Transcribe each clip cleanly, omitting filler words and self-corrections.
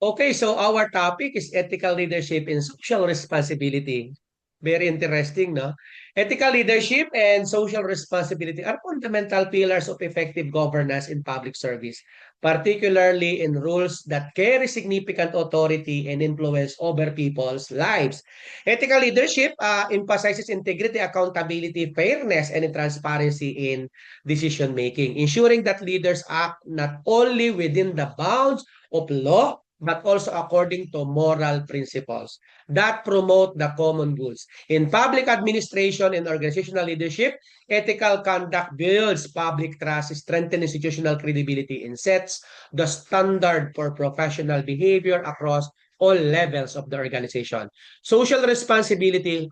Okay, so our topic is ethical leadership and social responsibility. Very interesting, no? Ethical leadership and social responsibility are fundamental pillars of effective governance in public service, particularly in roles that carry significant authority and influence over people's lives. Ethical leadership emphasizes integrity, accountability, fairness, and transparency in decision making, ensuring that leaders act not only within the bounds of law but also according to moral principles that promote the common goods. In public administration and organizational leadership, ethical conduct builds public trust, strengthens institutional credibility, and sets the standard for professional behavior across all levels of the organization. Social responsibility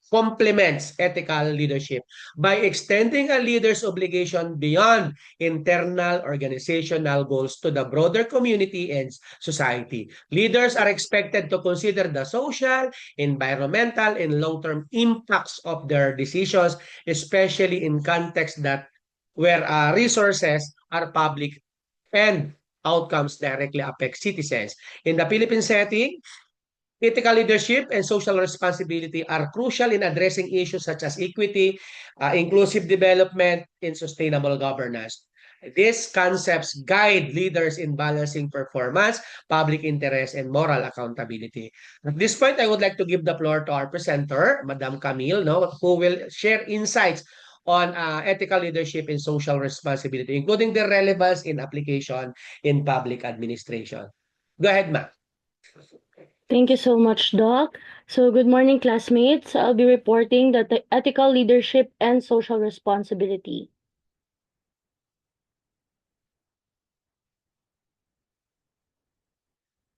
complements ethical leadership by extending a leader's obligation beyond internal organizational goals to the broader community and society. Leaders are expected to consider the social, environmental, and long-term impacts of their decisions, especially in contexts that where resources are public and outcomes directly affect citizens. In the Philippine setting, ethical leadership and social responsibility are crucial in addressing issues such as equity, inclusive development, and sustainable governance. These concepts guide leaders in balancing performance, public interest, and moral accountability. At this point, I would like to give the floor to our presenter, Madam Camille, no, who will share insights on ethical leadership and social responsibility, including the relevance in application in public administration. Go ahead, ma'am. Thank you so much, Doc. So, good morning, classmates. I'll be reporting that the ethical leadership and social responsibility.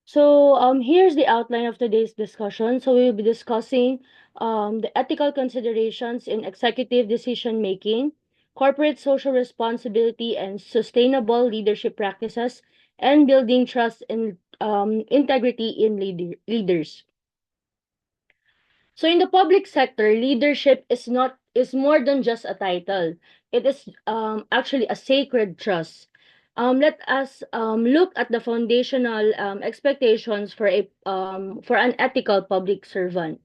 So, here's the outline of today's discussion. So, we'll be discussing the ethical considerations in executive decision making, corporate social responsibility, and sustainable leadership practices, and building trust and integrity in leaders. So in the public sector, leadership is more than just a title. It is actually a sacred trust. Let us look at the foundational expectations for an ethical public servant.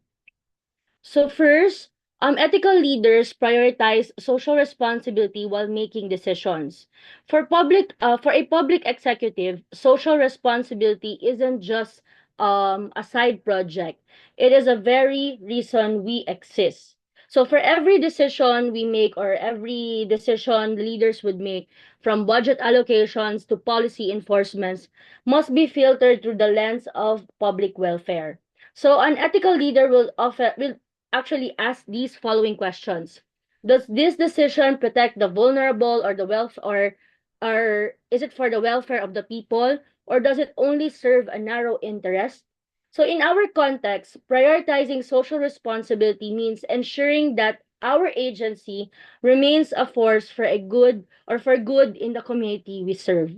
So first, ethical leaders prioritize social responsibility while making decisions. For a public executive, social responsibility isn't just a side project. It is a very reason we exist. So for every decision we make or every decision leaders would make, from budget allocations to policy enforcements, must be filtered through the lens of public welfare. So an ethical leader will actually ask these following questions. Does this decision protect the vulnerable or the wealth or is it for the welfare of the people or does it only serve a narrow interest? So in our context, prioritizing social responsibility means ensuring that our agency remains a force for a good or for good in the community we serve.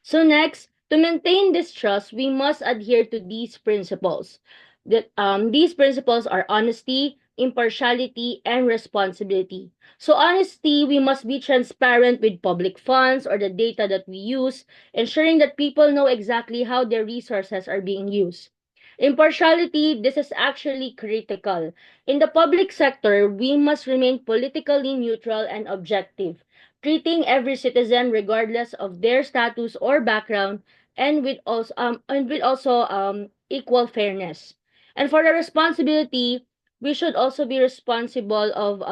So next, to maintain this trust, we must adhere to these principles. These principles are honesty, impartiality, and responsibility. So honesty, we must be transparent with public funds or the data that we use, ensuring that people know exactly how their resources are being used. Impartiality, this is actually critical. In the public sector, we must remain politically neutral and objective, treating every citizen regardless of their status or background and with also equal fairness. And for the responsibility, we should also be responsible of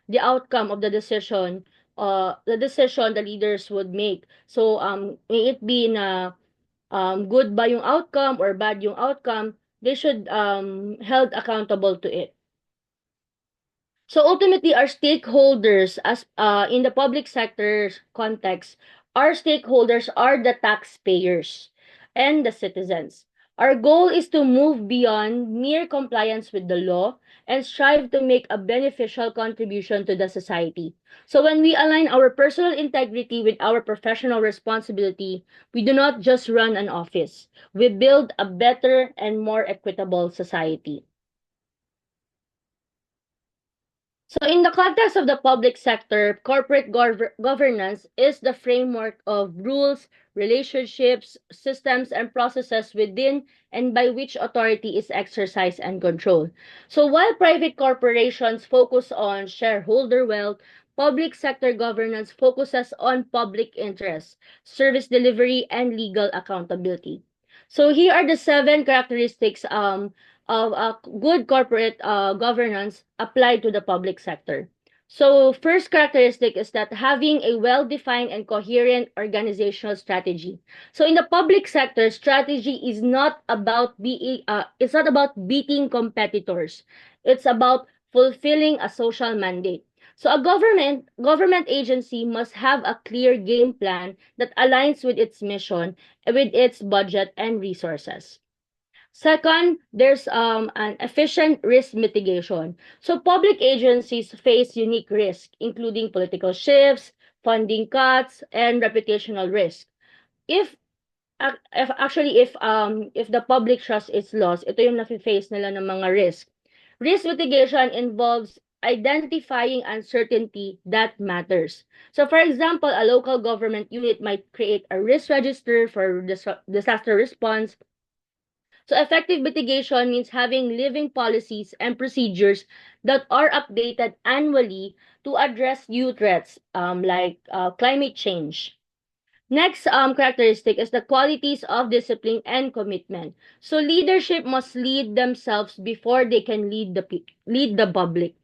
the outcome of the decision the leaders would make. So may it be na good ba yung outcome or bad yung outcome, they should held accountable to it. So ultimately, our stakeholders, as in the public sector context, our stakeholders are the taxpayers and the citizens. Our goal is to move beyond mere compliance with the law and strive to make a beneficial contribution to the society. So when we align our personal integrity with our professional responsibility, we do not just run an office. We build a better and more equitable society. So in the context of the public sector, corporate governance is the framework of rules, relationships, systems, and processes within and by which authority is exercised and controlled. So while private corporations focus on shareholder wealth, public sector governance focuses on public interest, service delivery, and legal accountability. So here are the 7 characteristics of good corporate governance applied to the public sector. So, first characteristic is that having a well-defined and coherent organizational strategy. So, in the public sector, strategy is not about beating competitors. It's about fulfilling a social mandate. So, a government agency must have a clear game plan that aligns with its mission, with its budget and resources. Second, there's an efficient risk mitigation. So public agencies face unique risk, including political shifts, funding cuts, and reputational risk. If if the public trust is lost, ito yung nafe-face nila ng mga risk. Risk mitigation involves identifying uncertainty that matters. So for example, a local government unit might create a risk register for disaster response. So effective mitigation means having living policies and procedures that are updated annually to address new threats like climate change. Next characteristic is the qualities of discipline and commitment. So leadership must lead themselves before they can lead the public.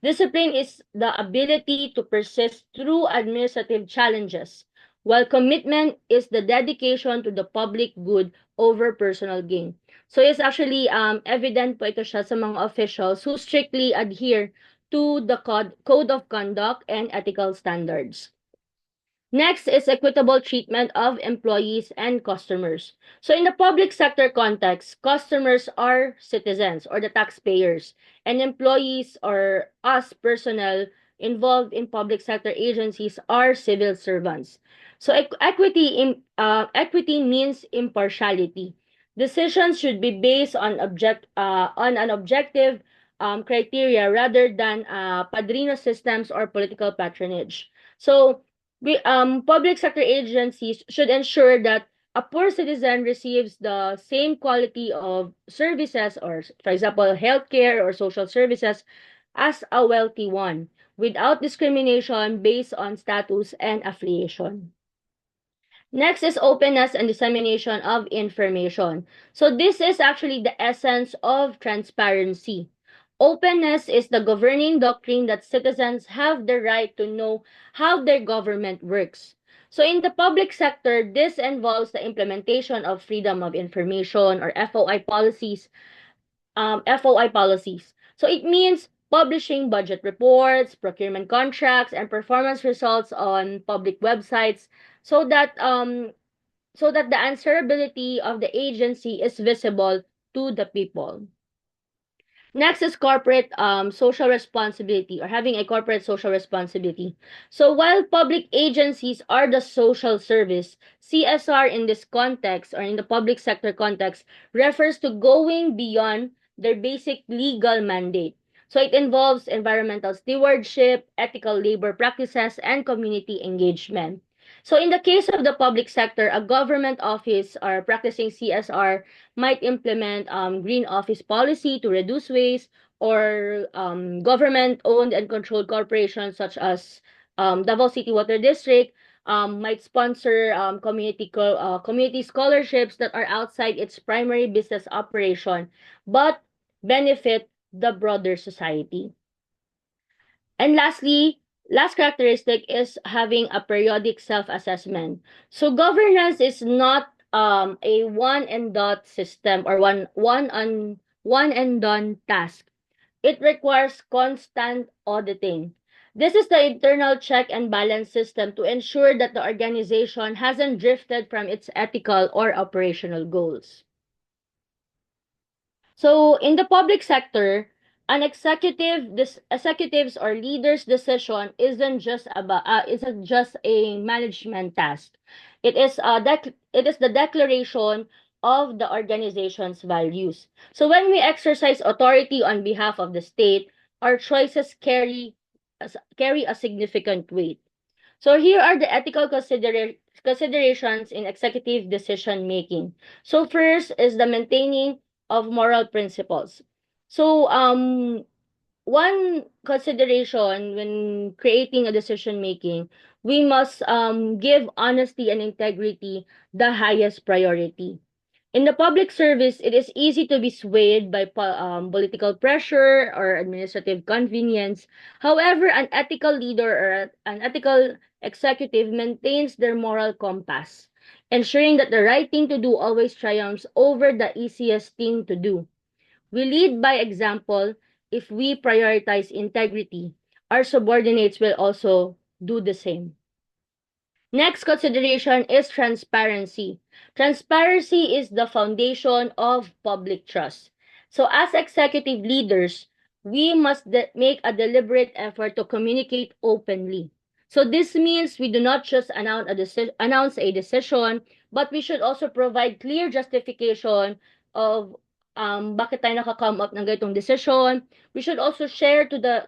Discipline is the ability to persist through administrative challenges, while commitment is the dedication to the public good over personal gain. So it's actually evident po ito siya sa mga officials who strictly adhere to the code of conduct and ethical standards. Next is equitable treatment of employees and customers. So in the public sector context, customers are citizens or the taxpayers, and employees or us personnel involved in public sector agencies are civil servants. So equity means impartiality. Decisions should be based on an objective criteria rather than padrino systems or political patronage. So public sector agencies should ensure that a poor citizen receives the same quality of services or, for example, healthcare or social services as a wealthy one without discrimination based on status and affiliation. Next is openness and dissemination of information. So this is actually the essence of transparency. Openness is the governing doctrine that citizens have the right to know how their government works. So in the public sector, this involves the implementation of freedom of information or FOI policies. So it means publishing budget reports, procurement contracts, and performance results on public websites so that the answerability of the agency is visible to the people. Next is corporate social responsibility or having a corporate social responsibility. So while public agencies are the social service, CSR in this context or in the public sector context refers to going beyond their basic legal mandate. So it involves environmental stewardship, ethical labor practices, and community engagement. So in the case of the public sector, a government office or practicing CSR might implement green office policy to reduce waste, or government-owned and controlled corporations such as Davao City Water District might sponsor community scholarships that are outside its primary business operation but benefit the broader society. And lastly, last characteristic is having a periodic self-assessment. So governance is not a one and done system or one and done task. It requires constant auditing. This is the internal check and balance system to ensure that the organization hasn't drifted from its ethical or operational goals. So in the public sector, an executives or leaders' decision isn't just a management task. It is the declaration of the organization's values. So when we exercise authority on behalf of the state, our choices carry a significant weight. So here are the ethical considerations in executive decision making. So first is the maintaining of moral principles. So one consideration when creating a decision making, we must give honesty and integrity the highest priority. In the public service, it is easy to be swayed by political pressure or administrative convenience. However, an ethical leader or an ethical executive maintains their moral compass, ensuring that the right thing to do always triumphs over the easiest thing to do. We lead by example. If we prioritize integrity, our subordinates will also do the same. Next consideration is transparency. Transparency is the foundation of public trust. So as executive leaders, we must make a deliberate effort to communicate openly. So this means we do not just announce a decision, but we should also provide clear justification of bakit tayo nakakome up ng ganitong decision. We should also share to them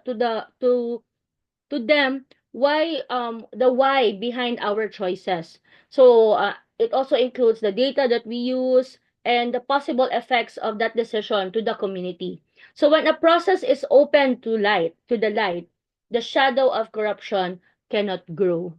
the why behind our choices. So it also includes the data that we use and the possible effects of that decision to the community. So when a process is open to the light, the shadow of corruption cannot grow.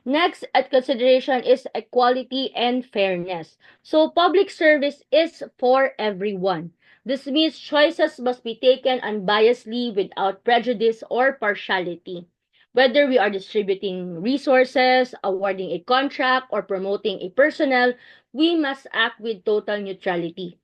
Next at consideration is equality and fairness. So public service is for everyone. This means choices must be taken unbiasedly without prejudice or partiality. Whether we are distributing resources, awarding a contract, or promoting a personnel, we must act with total neutrality.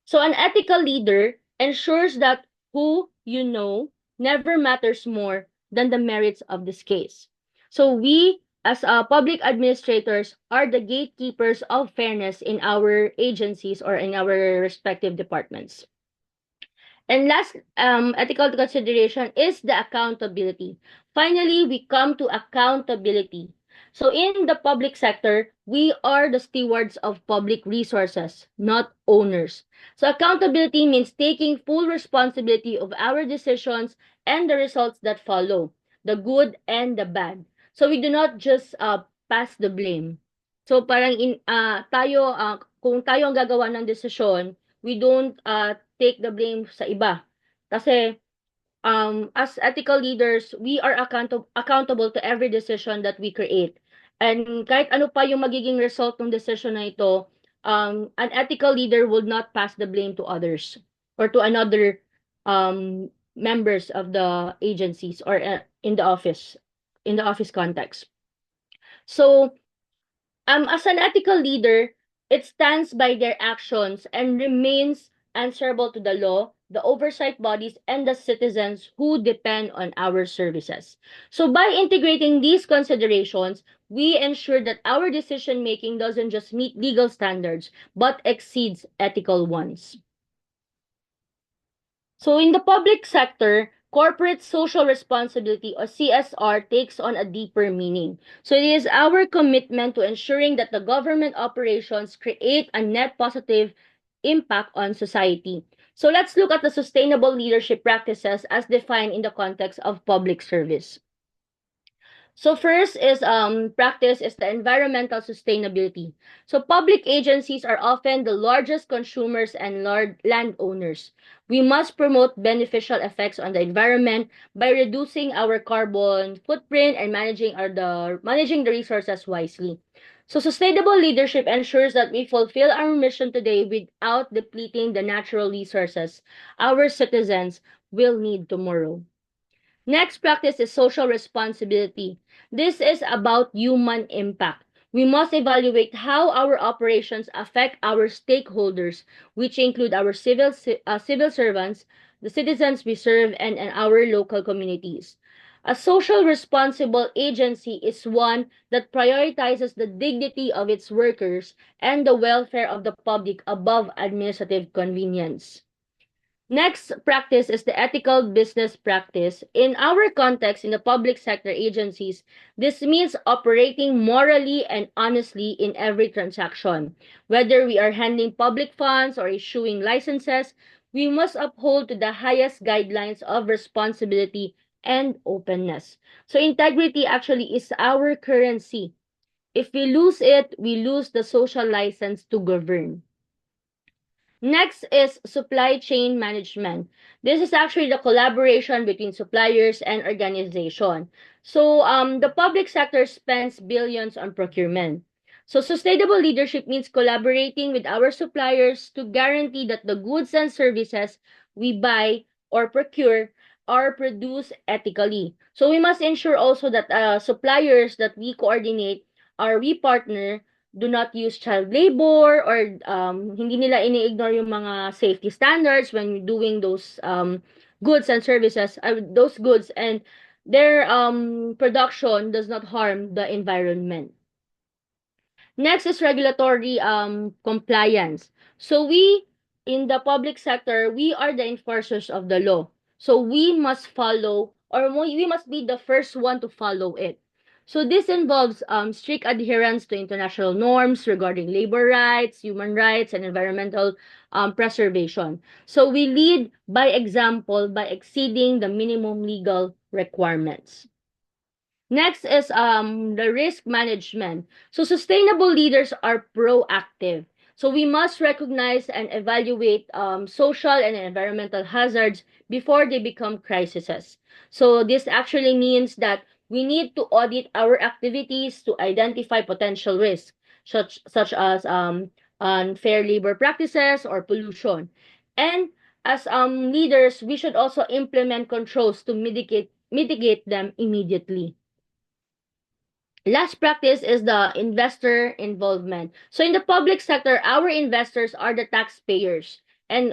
So an ethical leader ensures that who you know never matters more than the merits of this case. So we, as public administrators, are the gatekeepers of fairness in our agencies or in our respective departments. And last ethical consideration is the accountability. Finally, we come to accountability. So in the public sector, we are the stewards of public resources, not owners. So accountability means taking full responsibility of our decisions and the results that follow, the good and the bad. So we do not just pass the blame. So parang kung tayo ang gagawa ng desisyon, we don't take the blame sa iba. Kasi as ethical leaders, we are accountable to every decision that we create. And kahit ano pa yung magiging result ng decision na ito, an ethical leader would not pass the blame to others or to another members of the agencies or in the office context. So as an ethical leader, it stands by their actions and remains answerable to the law, the oversight bodies, and the citizens who depend on our services. So by integrating these considerations, we ensure that our decision making doesn't just meet legal standards, but exceeds ethical ones. So in the public sector, corporate social responsibility or CSR takes on a deeper meaning. So it is our commitment to ensuring that the government operations create a net positive impact on society. So let's look at the sustainable leadership practices as defined in the context of public service. So first is practice is the environmental sustainability. So public agencies are often the largest consumers and landowners. We must promote beneficial effects on the environment by reducing our carbon footprint and managing the resources wisely. So sustainable leadership ensures that we fulfill our mission today without depleting the natural resources our citizens will need tomorrow. Next practice is social responsibility. This is about human impact. We must evaluate how our operations affect our stakeholders, which include our civil servants, the citizens we serve, and our local communities. A social responsible agency is one that prioritizes the dignity of its workers and the welfare of the public above administrative convenience. Next practice is the ethical business practice. In our context, in the public sector agencies, this means operating morally and honestly in every transaction. Whether we are handling public funds or issuing licenses, we must uphold to the highest guidelines of responsibility and openness. So integrity actually is our currency. If we lose it, we lose the social license to govern. Next is supply chain management. This is actually the collaboration between suppliers and organization. So the public sector spends billions on procurement. So sustainable leadership means collaborating with our suppliers to guarantee that the goods and services we buy or procure are produced ethically. So we must ensure also that suppliers that we coordinate or we partner do not use child labor or hindi nila ini-ignore yung mga safety standards when doing those goods and services, those goods, and their production does not harm the environment. Next is regulatory compliance. So we in the public sector, we are the enforcers of the law. So we must follow or we must be the first one to follow it. So this involves strict adherence to international norms regarding labor rights, human rights, and environmental preservation. So we lead by example by exceeding the minimum legal requirements. Next is the risk management. So sustainable leaders are proactive. So we must recognize and evaluate social and environmental hazards before they become crises. So this actually means that we need to audit our activities to identify potential risks, such as unfair labor practices or pollution. And as leaders, we should also implement controls to mitigate them immediately. Last practice is the investor involvement. So in the public sector, our investors are the taxpayers, and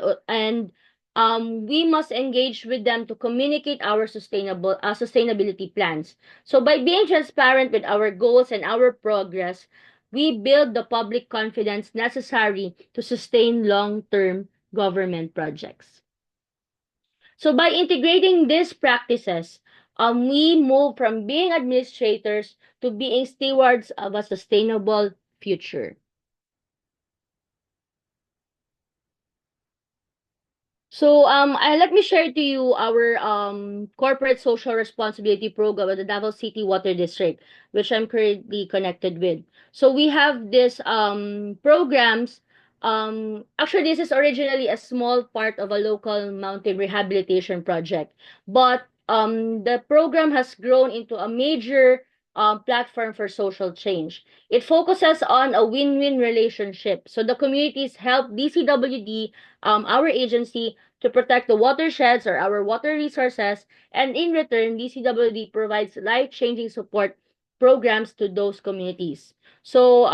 we must engage with them to communicate our sustainability plans. So by being transparent with our goals and our progress, we build the public confidence necessary to sustain long-term government projects. So by integrating these practices, we move from being administrators to being stewards of a sustainable future. So let me share to you our corporate social responsibility program at the Davao City Water District, which I'm currently connected with. So we have this programs. Actually, this is originally a small part of a local mountain rehabilitation project, but the program has grown into a major platform for social change. It focuses on a win-win relationship. So the communities help DCWD, our agency, to protect the watersheds or our water resources, and in return, DCWD provides life-changing support programs to those communities. So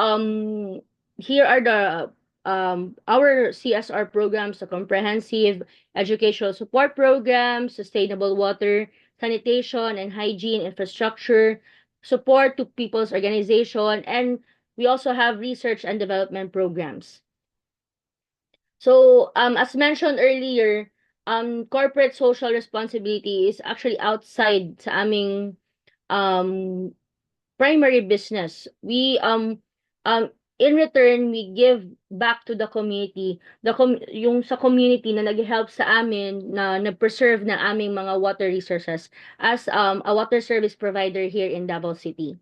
here are the our CSR programs: the comprehensive educational support program, sustainable water, sanitation and hygiene infrastructure, support to people's organization, and we also have research and development programs. So, as mentioned earlier, corporate social responsibility is actually outside sa aming primary business. We in return we give back to the community, yung sa community na nag-help sa amin na nag-preserve ng aming mga water resources as a water service provider here in Davao City.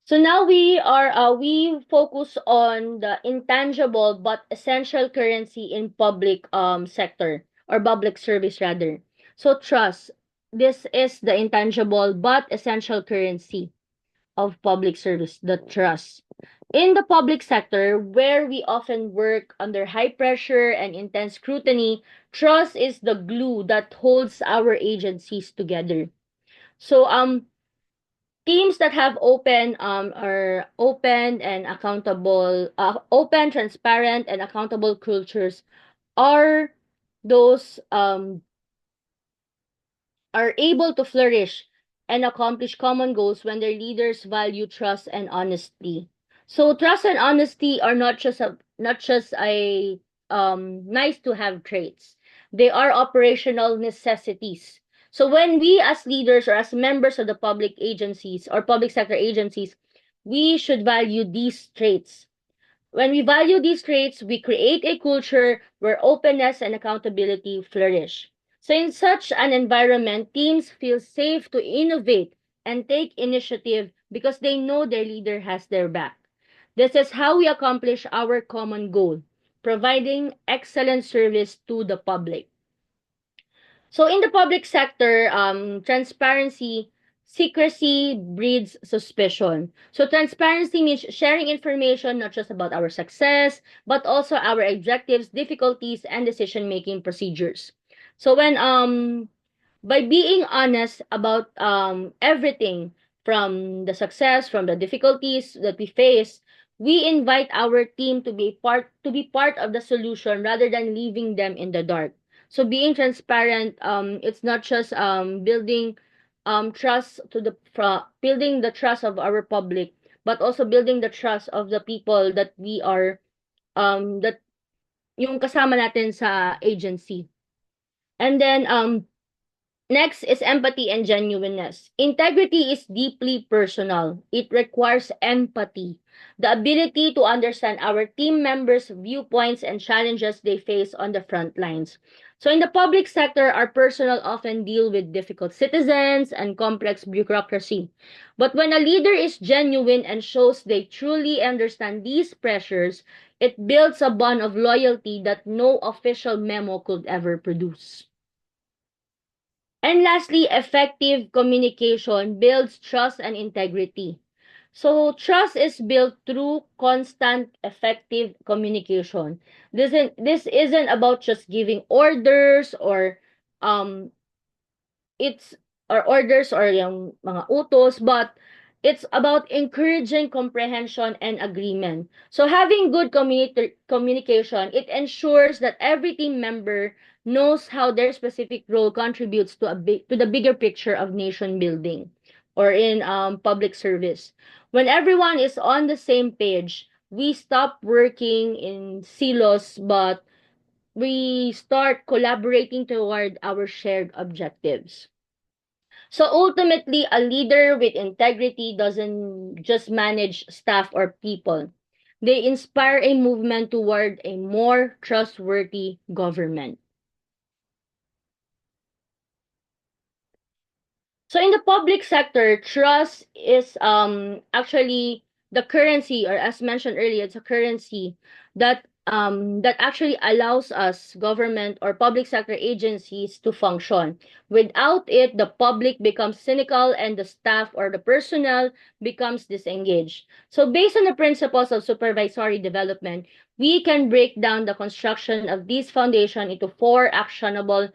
So now we focus on the intangible but essential currency in public sector or public service rather. So trust. This is the intangible but essential currency of public service, the trust. In the public sector, where we often work under high pressure and intense scrutiny, trust is the glue that holds our agencies together. So teams that have are open and accountable, open, transparent, and accountable cultures are those are able to flourish and accomplish common goals when their leaders value trust and honesty. So trust and honesty are not just a nice to have traits. They are operational necessities. So when we as leaders or as members of the public agencies or public sector agencies, we should value these traits. When we value these traits, we create a culture where openness and accountability flourish. So, in such an environment, teams feel safe to innovate and take initiative because they know their leader has their back. This is how we accomplish our common goal, providing excellent service to the public. So in the public sector, transparency, secrecy breeds suspicion. So transparency means sharing information not just about our success, but also our objectives, difficulties, and decision-making procedures. So when by being honest about everything from the success, from the difficulties that we face, we invite our team to be part of the solution rather than leaving them in the dark. So being transparent, it's not just building trust building the trust of our public, but also building the trust of the people that we are that yung kasama natin sa agency. And then next is empathy and genuineness. Integrity is deeply personal. It requires empathy, the ability to understand our team members' viewpoints and challenges they face on the front lines. So in the public sector, our personnel often deal with difficult citizens and complex bureaucracy. But when a leader is genuine and shows they truly understand these pressures, it builds a bond of loyalty that no official memo could ever produce. And lastly, effective communication builds trust and integrity. So trust is built through constant effective communication. This isn't about just giving orders um it's or orders or yung mga utos, but it's about encouraging comprehension and agreement. So having good communication, it ensures that every team member knows how their specific role contributes to the bigger picture of nation building or in public service. When everyone is on the same page, we stop working in silos, but we start collaborating toward our shared objectives. So ultimately, a leader with integrity doesn't just manage staff or people. They inspire a movement toward a more trustworthy government. So in the public sector, trust is actually the currency, or as mentioned earlier, it's a currency that actually allows us government or public sector agencies to function. Without it, the public becomes cynical and the staff or the personnel becomes disengaged. So based on the principles of supervisory development, we can break down the construction of this foundation into four actionable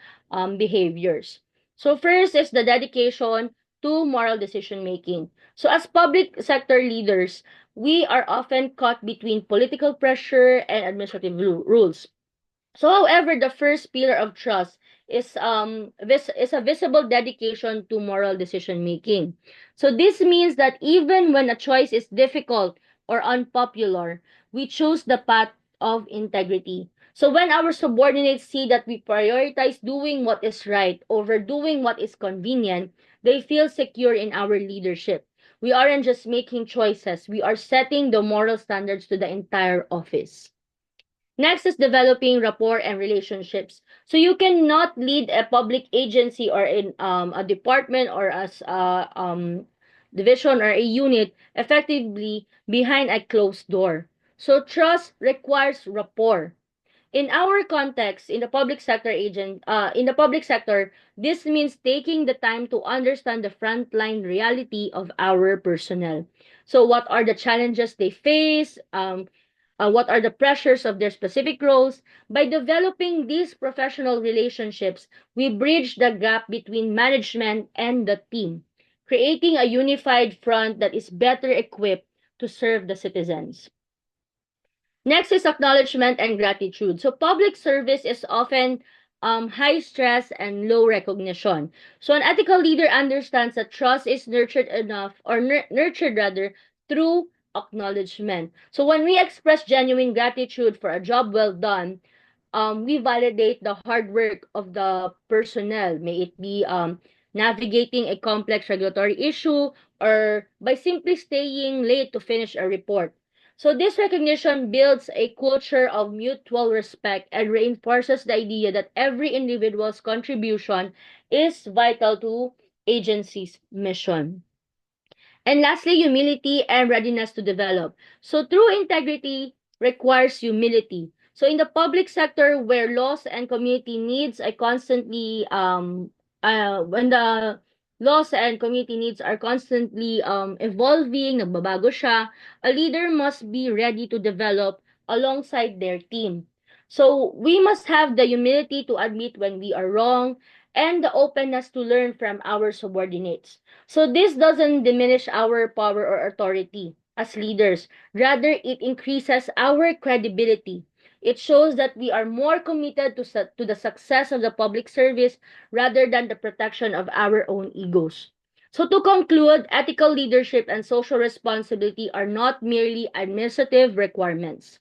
behaviors. So first is the dedication to moral decision making. So as public sector leaders, we are often caught between political pressure and administrative rules. So however, the first pillar of trust is a visible dedication to moral decision making. So this means that even when a choice is difficult or unpopular, we choose the path of integrity. So when our subordinates see that we prioritize doing what is right over doing what is convenient, they feel secure in our leadership. We aren't just making choices, we are setting the moral standards to the entire office. Next is developing rapport and relationships. So you cannot lead a public agency or in a department or as a division or a unit effectively behind a closed door. So trust requires rapport. In our context, in the public sector, this means taking the time to understand the frontline reality of our personnel. So what are the challenges they face? What are the pressures of their specific roles? By developing these professional relationships, we bridge the gap between management and the team, creating a unified front that is better equipped to serve the citizens. Next is acknowledgement and gratitude. So public service is often high stress and low recognition. So an ethical leader understands that trust is nurtured rather through acknowledgement. So when we express genuine gratitude for a job well done, we validate the hard work of the personnel. May it be navigating a complex regulatory issue, or by simply staying late to finish a report. So this recognition builds a culture of mutual respect and reinforces the idea that every individual's contribution is vital to agency's mission. And lastly, humility and readiness to develop. So true integrity requires humility. So in the public sector where laws and community needs are constantly when the laws and community needs are constantly evolving, nagbabago siya, a leader must be ready to develop alongside their team. So we must have the humility to admit when we are wrong and the openness to learn from our subordinates. So this doesn't diminish our power or authority as leaders. Rather, it increases our credibility. It shows that we are more committed to the success of the public service rather than the protection of our own egos. So to conclude, ethical leadership and social responsibility are not merely administrative requirements.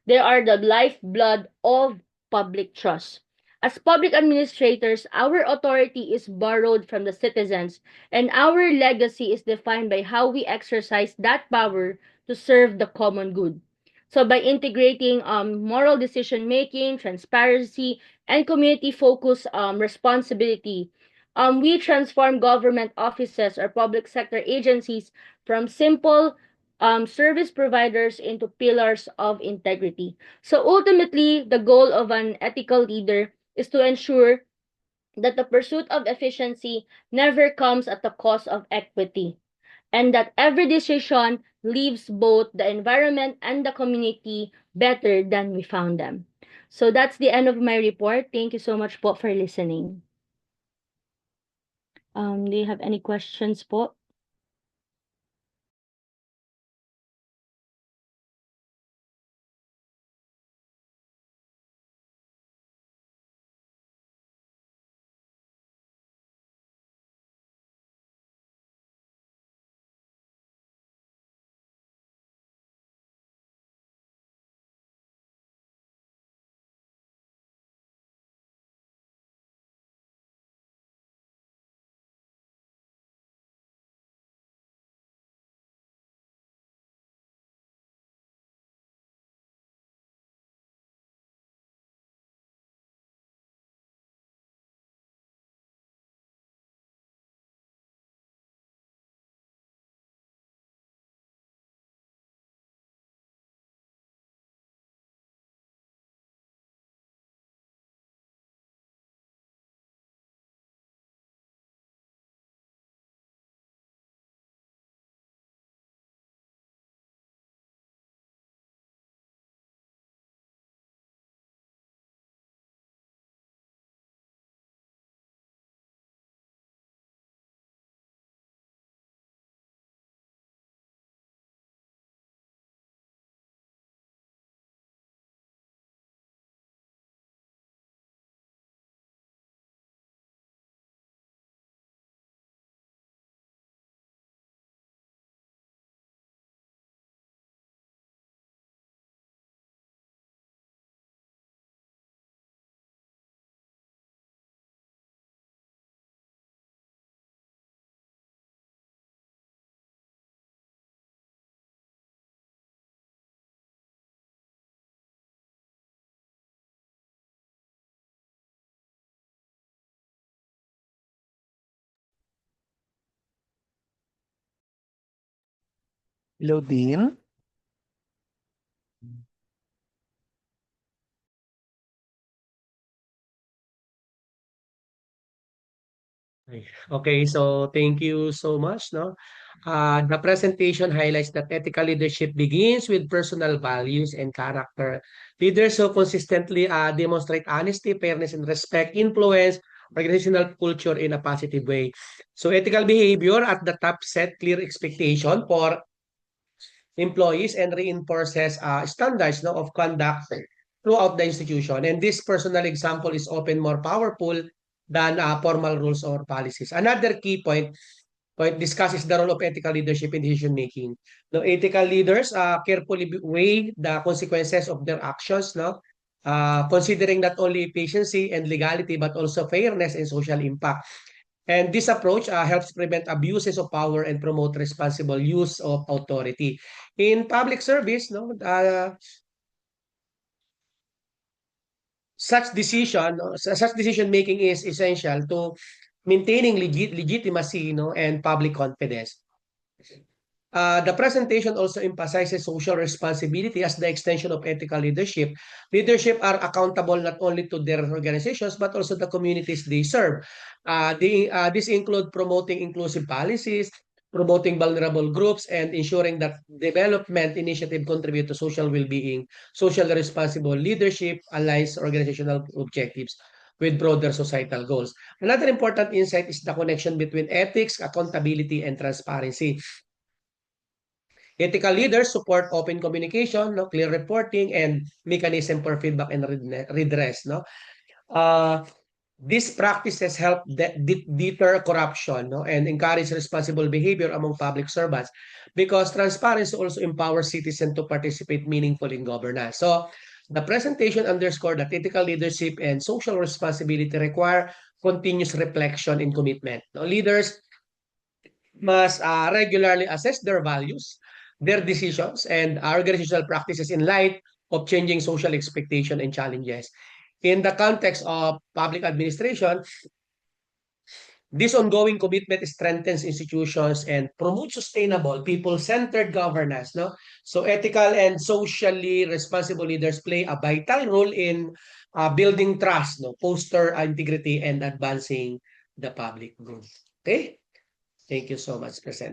They are the lifeblood of public trust. As public administrators, our authority is borrowed from the citizens, and our legacy is defined by how we exercise that power to serve the common good. So by integrating moral decision making, transparency, and community focused responsibility, we transform government offices or public sector agencies from simple service providers into pillars of integrity. So ultimately, the goal of an ethical leader is to ensure that the pursuit of efficiency never comes at the cost of equity, and that every decision leaves both the environment and the community better than we found them. So that's the end of my report. Thank you so much po for listening. Do you have any questions po? Hello, Dean. Okay, so thank you so much, no? The presentation highlights that ethical leadership begins with personal values and character. Leaders who consistently demonstrate honesty, fairness, and respect influence organizational culture in a positive way. So ethical behavior at the top set clear expectation for employees and reinforces standards, no, of conduct throughout the institution. And this personal example is often more powerful than formal rules or policies. Another key point discusses the role of ethical leadership in decision making. No, ethical leaders carefully weigh the consequences of their actions, no, considering not only efficiency and legality but also fairness and social impact. And this approach helps prevent abuses of power and promote responsible use of authority. In public service, no, such decision making is essential to maintaining legitimacy, and public confidence. The presentation also emphasizes social responsibility as the extension of ethical leadership. Leadership are accountable not only to their organizations but also the communities they serve. This include promoting inclusive policies, promoting vulnerable groups, and ensuring that development initiative contribute to social well-being. Social responsible leadership aligns organizational objectives with broader societal goals. Another important insight is the connection between ethics, accountability, and transparency. Ethical leaders support open communication, no, clear reporting, and mechanism for feedback and redress. No, uh, these practices help deter corruption, no, and encourage responsible behavior among public servants, because transparency also empowers citizens to participate meaningfully in governance. So, the presentation underscored that ethical leadership and social responsibility require continuous reflection and commitment. No, leaders must regularly assess their values, their decisions, and organizational practices in light of changing social expectation and challenges. In the context of public administration, this ongoing commitment strengthens institutions and promotes sustainable, people-centered governance. No, so ethical and socially responsible leaders play a vital role in building trust, no, foster integrity, and advancing the public good. Okay, thank you so much, Present.